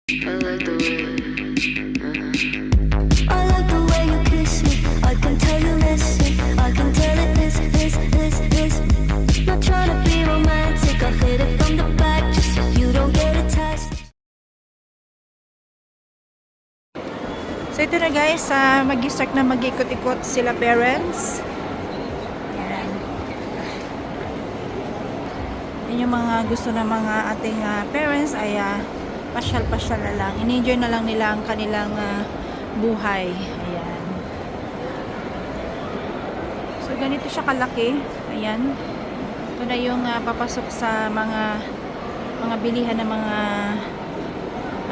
I like the way, I like the way you kiss me. I can tell you listen. I can tell it this. Not trying to be romantic. I hit it from the back just so you don't get attached. So ito na guys, mag-start na mag-ikot-ikot sila parents. Yan. Yan yung mga gusto ng mga ating parents ay pasyal-pasyal na lang. In-enjoy na lang nila ang kanilang buhay. Ayan. So ganito siya kalaki. Ayan. Ito na yung papasok sa mga bilihan ng mga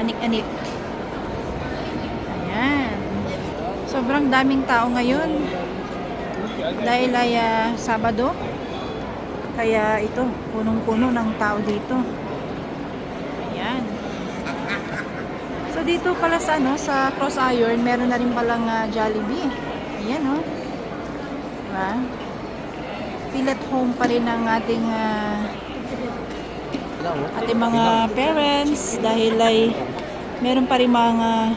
anik-anik. Ayan. Sobrang daming tao ngayon. Dahil ay Sabado. Kaya ito, punong-puno ng tao dito. Ayan. So dito pala sa sa Cross Iron, meron na rin palang Jollibee. Ayan oh. Diba? Feel at home pa rin ang ating mga parents dahil ay meron pa rin mga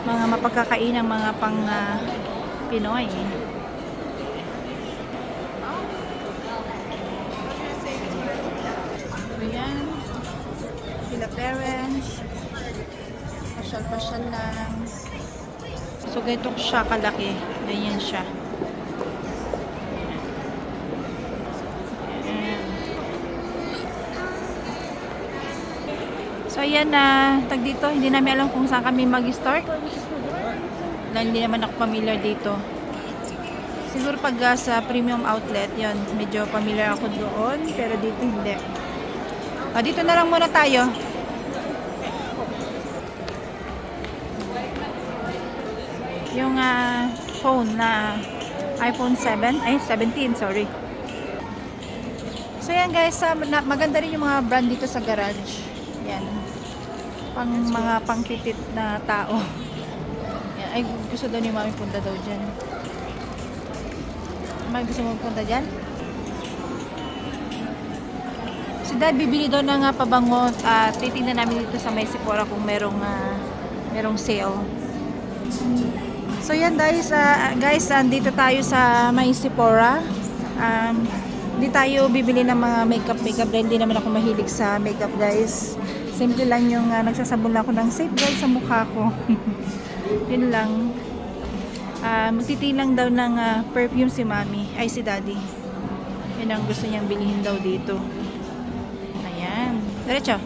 mapagkakainang mga pang Pinoy. Ayan. Sila parents. Pasyal-pasyal lang. So, ganito siya kalaki. Ganyan siya. Ayan. So, ayan na. Tag dito, hindi namin alam kung saan kami mag-start. Dahil hindi naman ako familiar dito. Siguro pag sa premium outlet, yon medyo familiar ako doon. Pero dito hindi. Dito na lang muna tayo. Yung phone na iPhone 7, ay 17, sorry. So yan guys, maganda rin yung mga brand dito sa garage. Yan. Pang mga pangkitit na tao. Yan. Ay, gusto daw ni mami punta daw dyan. Mami gusto mo punta dyan? Si dad bibili daw ng pabango at titingnan namin dito sa may Sephora kung merong sale. So yan guys, andito tayo sa may Sephora. Hindi tayo bibili ng mga makeup dahil hindi naman ako mahilig sa makeup guys. Simple lang yung nagsasabon lang ako ng safeguard sa mukha ko. Yun lang. Magtitilang daw ng perfume si mami, ay si daddy. Yun ang gusto niyang bilhin daw dito. Ayan, diretso.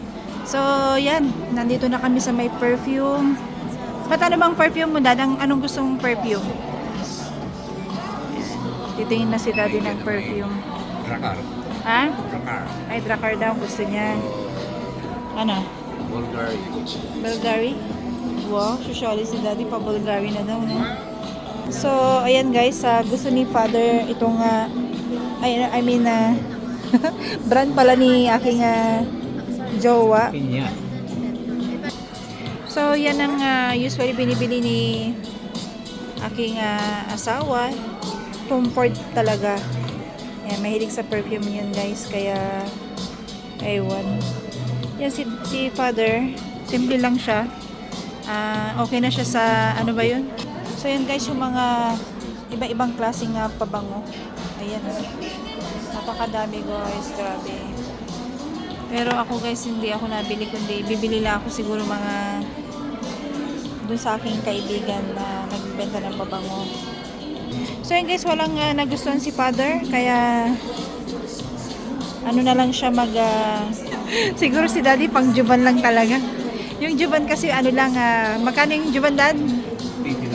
So yan, nandito na kami sa may perfume. Ba't ano bang perfume mo, dad? Anong gustong perfume? Titingin na si daddy ng perfume. Dracar. Ha? Dracar. Ay, Dracar daw gusto niya. Ano? Bulgari. Bulgari? Wow, susuli si daddy pa Bulgari na daw, no? So, ayan guys, gusto ni father itong brand pala ni aking jowa. Pinya. So, yan ang usually binibili ni aking asawa. Comfort talaga. Yan, mahilig sa perfume yun guys. Kaya, aywan. Yan si father. Simple lang siya. Okay na siya sa, ano ba yun? So, yan guys, yung mga iba-ibang klaseng pabango. Ayan. Napakadami guys. Grabe. Pero ako guys, hindi ako nabili. Kundi, bibili lang ako siguro mga dun sa aking kaibigan na nagbenta ng pabango. So yun guys, walang nagustuhan si father. Kaya ano na lang siya siguro si daddy pang juban lang talaga. Yung juban kasi ano lang, magkano yung juban, dad? $20.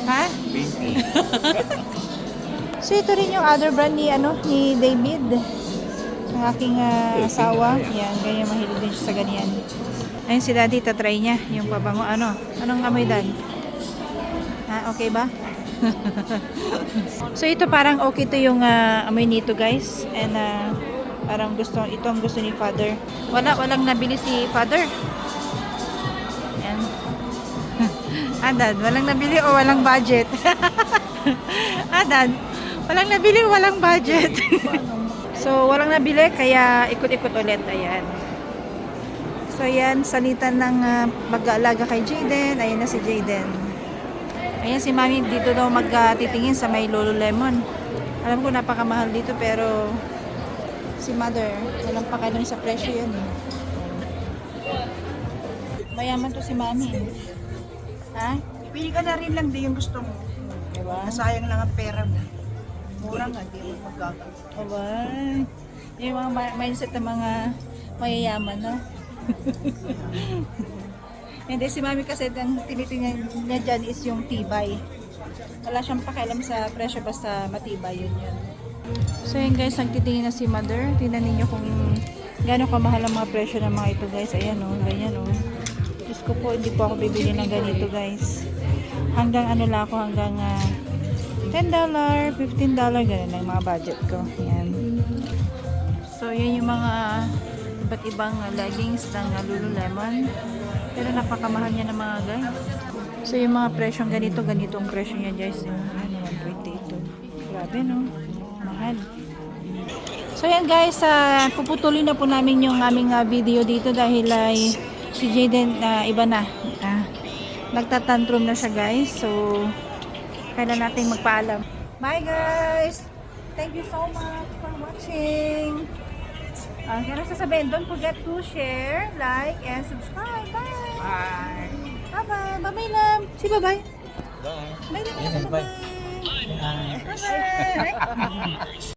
Ha? 20. So ito rin yung other brand ni David, ang aking asawa. Yan, ganyan, mahilig din siya sa ganyan. Ayun si daddy, tatry niya yung pabango. Anong amoy, dad? Ha, okay ba? So ito parang okay to yung amoy nito guys. And parang ito ang gusto ni father. Walang nabili si father. Yan. Dad, walang nabili o walang budget? Dad, walang nabili o walang budget? So walang nabili kaya ikot-ikot ulit. Ayan. So yan, salitan ng mag-aalaga kay Jaden. Ayan na si Jaden. Ayan si Mami dito daw magtitingin sa may Lululemon. Alam ko napakamahal dito pero si Mother, walang pakialam sa presyo yan eh. Mayaman to si Mami. Ha? Pili ka na rin lang din yung gusto mo. Diba? Nasayang lang ang pera mo. Mura nga, di mo magagawa. Aba, yung mga mindset ng mga mayayaman, no? Hindi, si Mami kasi ang tinitingnan niya dyan is yung tibay. Wala siyang pakialam sa presyo basta matibay yun. So yun guys, nagtitingin na si Mother. Tingnan ninyo kung gaano kamahal ang mga presyo ng mga ito guys. Ayan o, ganyan o. Diyos ko po, hindi po ako bibili ng ganito guys. Hanggang ano lang ako, hanggang $10, $15, ganun lang yung mga budget ko. Ayan. So yun yung mga iba't ibang leggings ng Lululemon. Pero napakamahal niya ng mga guys. So yung mga presyong ganito, ganito ang presyo niya guys. Yung 128. Grabe no? Mahal. So yan guys, puputulin na po namin yung aming video dito dahil ay si Jaden iba na. Nagtatantrum na siya guys. So kailan natin magpaalam. Bye guys! Thank you so much for watching. Kaya sasabihin, don't forget to share, like, and subscribe. Bye! Bye! Bye-bye! Bye-bye lang! Si bye-bye! Bye. Bye-bye! Bye-bye! Bye-bye!